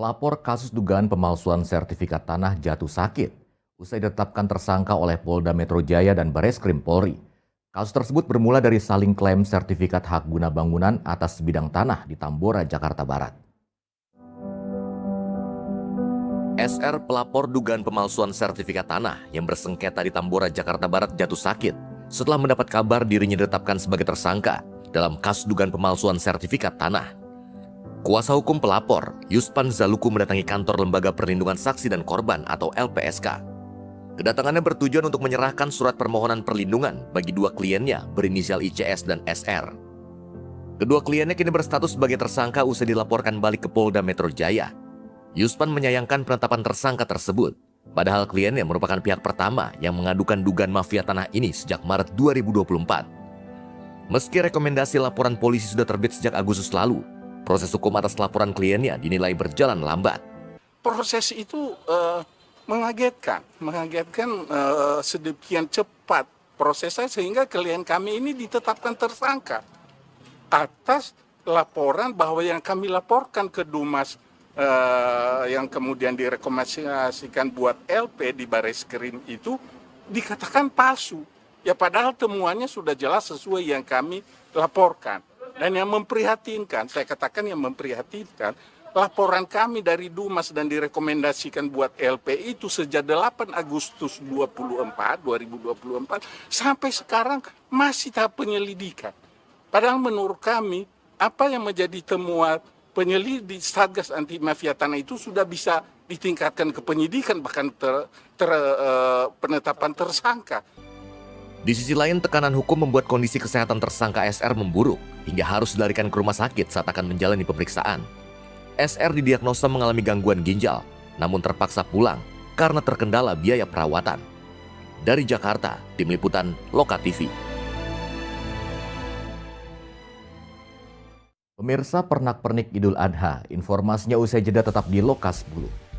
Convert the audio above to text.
Pelapor kasus dugaan pemalsuan sertifikat tanah jatuh sakit usai ditetapkan tersangka oleh Polda Metro Jaya dan Bareskrim Polri. Kasus tersebut bermula dari saling klaim sertifikat hak guna bangunan atas bidang tanah di Tambora, Jakarta Barat. SR pelapor dugaan pemalsuan sertifikat tanah yang bersengketa di Tambora, Jakarta Barat jatuh sakit setelah mendapat kabar dirinya ditetapkan sebagai tersangka dalam kasus dugaan pemalsuan sertifikat tanah. Kuasa hukum pelapor, Yuspan Zaluku mendatangi kantor Lembaga Perlindungan Saksi dan Korban atau LPSK. Kedatangannya bertujuan untuk menyerahkan surat permohonan perlindungan bagi dua kliennya berinisial ICS dan SR. Kedua kliennya kini berstatus sebagai tersangka usai dilaporkan balik ke Polda Metro Jaya. Yuspan menyayangkan penetapan tersangka tersebut, padahal kliennya merupakan pihak pertama yang mengadukan dugaan mafia tanah ini sejak Maret 2024. Meski rekomendasi laporan polisi sudah terbit sejak Agustus lalu, proses hukum atas laporan kliennya dinilai berjalan lambat. Proses itu mengagetkan sedemikian cepat prosesnya sehingga klien kami ini ditetapkan tersangka atas laporan bahwa yang kami laporkan ke Dumas yang kemudian direkomendasikan buat LP di Bareskrim itu dikatakan palsu. Ya padahal temuannya sudah jelas sesuai yang kami laporkan. Dan yang memprihatinkan, saya katakan yang memprihatinkan, laporan kami dari Dumas dan direkomendasikan buat LP itu sejak 8 Agustus 2024 sampai sekarang masih tahap penyelidikan. Padahal menurut kami, apa yang menjadi temuan penyelidik Satgas Anti Mafia Tanah itu sudah bisa ditingkatkan ke penyidikan, bahkan penetapan tersangka. Di sisi lain, tekanan hukum membuat kondisi kesehatan tersangka SR memburuk hingga harus dilarikan ke rumah sakit saat akan menjalani pemeriksaan. SR didiagnosa mengalami gangguan ginjal, namun terpaksa pulang karena terkendala biaya perawatan. Dari Jakarta, Tim Liputan Loka TV. Pemirsa, pernak-pernik Idul Adha, informasinya usai jeda tetap di Loka 10.